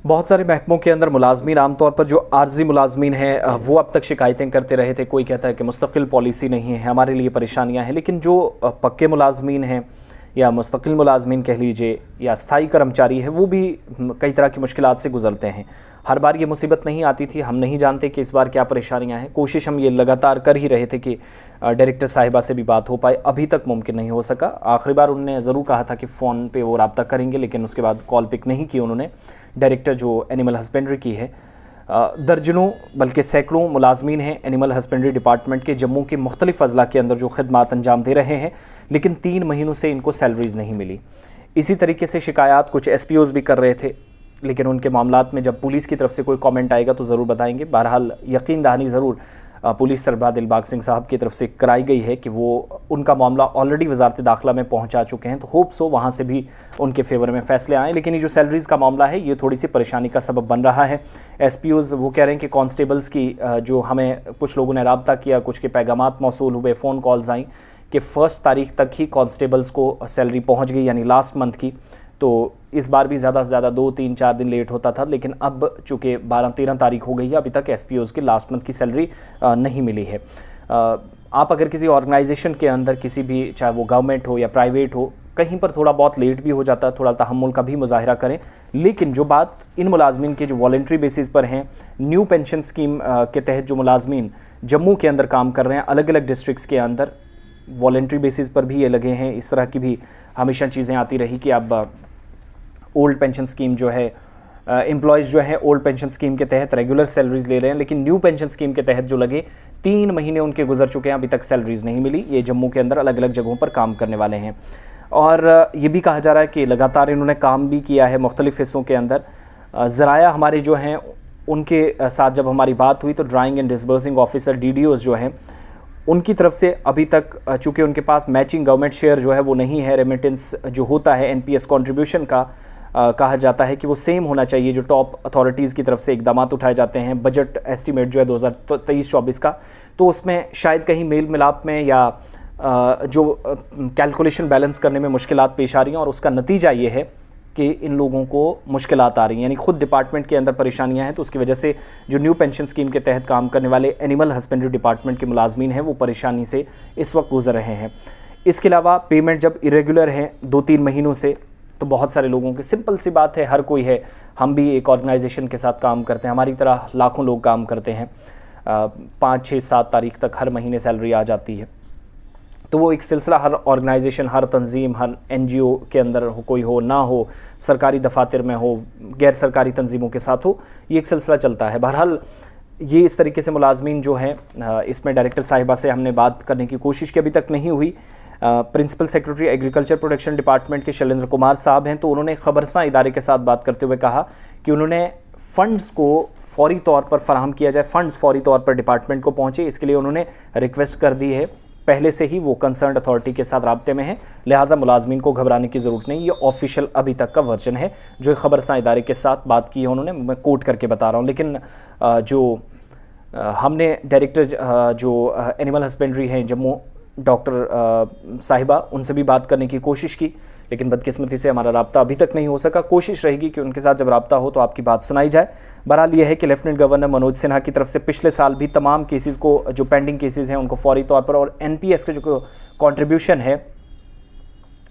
बहुत सारे महकमों के अंदर मुलाजमीन आमतौर पर जो आर्जी मुलाजमीन हैं वो अब तक शिकायतें करते रहे थे। कोई कहता है कि मुस्तकिल पॉलिसी नहीं है, हमारे लिए परेशानियां हैं। लेकिन जो पक्के मुलाजमीन हैं या मुस्तकिल मुलाजमीन कह लीजिए या स्थायी कर्मचारी है, वो भी कई तरह की मुश्किलात से गुजरते हैं। हर बार ये मुसीबत नहीं आती थी, हम नहीं जानते कि इस बार क्या परेशानियां हैं। कोशिश हम ये लगातार कर ही रहे थे कि डायरेक्टर साहिबा से भी बात हो पाए, अभी तक मुमकिन नहीं हो सका। आखिरी बार उन्होंने ज़रूर कहा था कि फ़ोन पे वो रब्ता करेंगे, लेकिन उसके बाद कॉल पिक नहीं की उन्होंने। डायरेक्टर जो एनिमल हस्बेंड्री की है, दर्जनों बल्कि सैकड़ों मुलाजमीन हैं एनिमल हस्बेंड्री डिपार्टमेंट के जम्मू के मुख्तलिफ अजला के अंदर जो खिदमात अंजाम दे रहे हैं, लेकिन 3 महीनों से इनको सैलरीज़ नहीं मिली। इसी तरीके से शिकायत कुछ SPOs भी कर रहे थे, लेकिन उनके मामलात में जब पुलिस की तरफ से कोई कमेंट आएगा तो ज़रूर बताएंगे। बहरहाल यकीन दहानी ज़रूर पुलिस सरबराह दिलबाग सिंह साहब की तरफ से कराई गई है कि वो उनका मामला ऑलरेडी वजारत दाखिला में पहुंचा चुके हैं, तो होप्स हो वहाँ से भी उनके फेवर में फ़ैसले आएँ। लेकिन ये जो सैलरीज़ का मामला है, ये थोड़ी सी परेशानी का सबब बन रहा है। SPOs वो कह रहे हैं कि कांस्टेबल्स की जो हमें कुछ लोगों ने रब्ता किया, कुछ के पैगामात मौसूल हुए, फ़ोन कॉल्स आई कि 1 तारीख तक ही कांस्टेबल्स को सैलरी पहुँच गई, यानी लास्ट मंथ की। तो इस बार भी ज़्यादा से ज़्यादा 2, 3, 4 दिन लेट होता था, लेकिन अब चूँकि 12-13 तारीख हो गई है, अभी तक SPOs की लास्ट मंथ की सैलरी नहीं मिली है। आप अगर किसी ऑर्गेनाइजेशन के अंदर किसी भी, चाहे वो गवर्नमेंट हो या प्राइवेट हो, कहीं पर थोड़ा बहुत लेट भी हो जाता है, थोड़ा तहम्मुल का भी मुजाहिरा करें। लेकिन जो बात इन मुलाजमीन के जो वॉलंटरी बेसिस पर हैं, न्यू पेंशन स्कीम के तहत जो मुलाजमीन जम्मू के अंदर काम कर रहे हैं, अलग अलग डिस्ट्रिक्ट्स के अंदर वॉलंटरी बेसिस पर भी ये लगे हैं। इस तरह की भी हमेशा चीज़ें आती रही कि अब ओल्ड पेंशन स्कीम जो है, एम्प्लॉयज़ जो है ओल्ड पेंशन स्कीम के तहत रेगुलर सैलरीज़ ले रहे हैं, लेकिन न्यू पेंशन स्कीम के तहत जो लगे 3 महीने उनके गुजर चुके हैं, अभी तक सैलरीज़ नहीं मिली। ये जम्मू के अंदर अलग अलग जगहों पर काम करने वाले हैं। और ये भी कहा जा रहा है कि लगातार इन्होंने काम भी किया है मुख्तलिफ़ हिस्सों के अंदर। ज़राया हमारे जो हैं उनके साथ जब हमारी बात हुई तो drawing and disbursing officer DDOs जो हैं उनकी तरफ से अभी तक, चूँकि उनके पास मैचिंग गवर्नमेंट शेयर जो है वो नहीं है, रेमिटेंस जो होता है NPS कॉन्ट्रीब्यूशन का, कहा जाता है कि वो सेम होना चाहिए जो टॉप अथॉरिटीज़ की तरफ से इकदाम उठाए जाते हैं। बजट एस्टीमेट जो है 2023-24 का, तो उसमें शायद कहीं मेल मिलाप में या जो कैलकुलेशन बैलेंस करने में मुश्किलात पेश आ रही हैं, और उसका नतीजा ये है कि इन लोगों को मुश्किलात आ रही हैं, यानी खुद डिपार्टमेंट के अंदर परेशानियां हैं। तो उसकी वजह से जो न्यू पेंशन स्कीम के तहत काम करने वाले एनिमल हस्बेंड्री डिपार्टमेंट के मुलाजमीन हैं वो परेशानी से इस वक्त गुजर रहे हैं। इसके अलावा पेमेंट जब इरेगुलर है 2-3 महीनों से, तो बहुत सारे लोगों की सिंपल सी बात है, हर कोई है, हम भी एक ऑर्गेनाइजेशन के साथ काम करते हैं, हमारी तरह लाखों लोग काम करते हैं, 5, 6, 7 तारीख तक हर महीने सैलरी आ जाती है। तो वो एक सिलसिला हर ऑर्गेनाइजेशन, हर तंजीम, हर NGO के अंदर हो, कोई हो ना हो, सरकारी दफातर में हो, गैर सरकारी तंजीमों के साथ हो, ये एक सिलसिला चलता है। बहरहाल ये इस तरीके से मुलाजमीन जो हैं, इसमें डायरेक्टर साहिबा से हमने बात करने की कोशिश की, अभी तक नहीं हुई। Principal secretary agriculture production department के शैलेंद्र कुमार साहब हैं, तो उन्होंने खबरसां इदारे के साथ बात करते हुए कहा कि उन्होंने फ़ंड्स को फौरी तौर पर फराहम किया जाए, फ़ंड्स फौरी तौर पर डिपार्टमेंट को पहुँचे, इसके लिए उन्होंने रिक्वेस्ट कर दी है। पहले से ही वो कंसर्न अथॉरिटी के साथ राब्ते में है, लिहाजा मुलाजमीन को घबराने की ज़रूरत नहीं। ये ऑफिशियल अभी तक का वर्जन है जो खबरसां इदारे के साथ बात की है उन्होंने, मैं कोट करके बता रहा हूँ। लेकिन जो हमने डायरेक्टर जो एनिमल हस्बेंड्री हैं जम्मू, डॉक्टर साहिबा, उनसे भी बात करने की कोशिश की, लेकिन बदकिस्मती से हमारा राब्ता अभी तक नहीं हो सका। कोशिश रहेगी कि उनके साथ जब राब्ता हो तो आपकी बात सुनाई जाए। बहरहाल ये है कि लेफ्टिनेंट गवर्नर मनोज सिन्हा की तरफ से पिछले साल भी तमाम केसेस को, जो पेंडिंग केसेस हैं उनको फौरी तौर पर, और NPS के जो कंट्रीब्यूशन है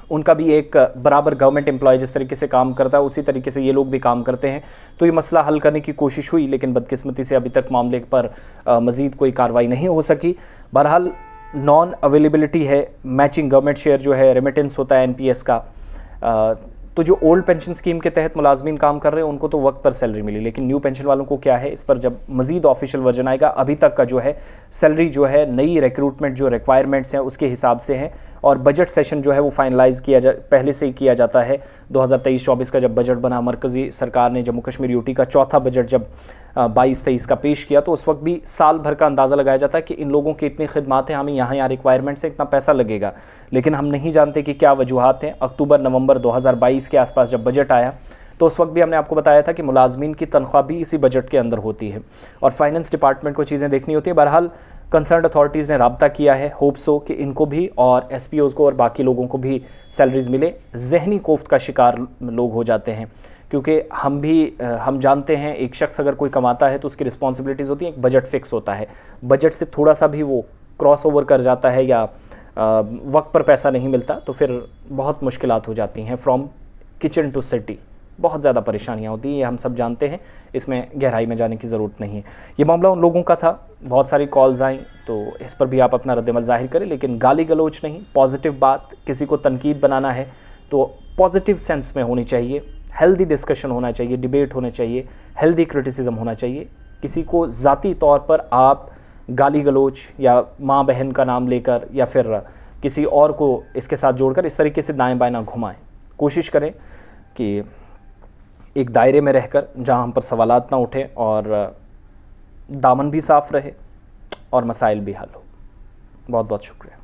उनका भी एक बराबर गवर्नमेंट एम्प्लॉय जिस तरीके से काम करता है उसी तरीके से ये लोग भी काम करते हैं, तो ये मसला हल करने की कोशिश हुई, लेकिन बदकिस्मती से अभी तक मामले पर मज़ीद कोई कार्रवाई नहीं हो सकी। बहरहाल नॉन अवेलेबिलिटी है, मैचिंग गवर्नमेंट शेयर जो है, रेमिटेंस होता है NPS का, तो जो ओल्ड पेंशन स्कीम के तहत मुलाजमीन काम कर रहे हैं उनको तो वक्त पर सैलरी मिली, लेकिन न्यू पेंशन वालों को क्या है, इस पर जब मजीद ऑफिशियल वर्जन आएगा। अभी तक का जो है सैलरी जो है नई रिक्रूटमेंट जो रिक्वायरमेंट्स हैं उसके हिसाब से है, और बजट सेशन जो है वो फाइनलाइज पहले से ही किया जाता है। 2023-24 का जब बजट बना, मरकज़ी सरकार ने जम्मू कश्मीर यूटी का चौथा बजट जब 22-23 का पेश किया, तो उस वक्त भी साल भर का अंदाज़ा लगाया जाता है कि इन लोगों की इतनी खिदमात हैं, हमें यहाँ रिक्वायरमेंट्स है, इतना पैसा लगेगा, लेकिन हम नहीं जानते कि क्या वजूहात हैं। अक्टूबर-नवंबर 2022 के आसपास जब बजट आया तो उस वक्त भी हमने आपको बताया था कि मुलाजमीन की तनख्वाह भी इसी बजट के अंदर होती है और फाइनेंस डिपार्टमेंट को चीज़ें देखनी होती है। बहरहाल कंसर्न अथॉरिटीज़ ने राब्ता किया है, होप्स हो कि इनको भी और SPOs को और बाकी लोगों को भी सैलरीज मिले। जहनी कोफ्त का शिकार लोग हो जाते हैं क्योंकि हम जानते हैं एक शख्स अगर कोई कमाता है तो उसकी रिस्पॉन्सिबिलिटीज़ होती हैं, एक बजट फिक्स होता है, बजट से थोड़ा सा भी वो क्रॉस ओवर कर जाता है या वक्त पर पैसा नहीं मिलता तो फिर बहुत मुश्किलात हो जाती हैं। फ्रॉम किचन टू सिटी बहुत ज़्यादा परेशानियाँ होती हैं, ये हम सब जानते हैं, इसमें गहराई में जाने की ज़रूरत नहीं है। ये मामला उन लोगों का था, बहुत सारी कॉल्स आई तो इस पर भी आप अपना रद्दमल ज़ाहिर करें, लेकिन गाली गलौच नहीं, पॉजिटिव बात, किसी को तनकीद बनाना है तो पॉजिटिव सेंस में होनी चाहिए, हेल्दी डिस्कशन होना चाहिए, डिबेट होना चाहिए, हेल्दी क्रिटिसिज्म होना चाहिए। किसी को ज़ाती तौर पर आप गाली गलौच या माँ बहन का नाम लेकर या फिर किसी और को इसके साथ जोड़कर इस तरीके से दाएं बाएं ना घुमाएं। कोशिश करें कि एक दायरे में रहकर जहां हम पर सवालात ना उठें और दामन भी साफ़ रहे और मसाइल भी हल हो। बहुत बहुत शुक्रिया।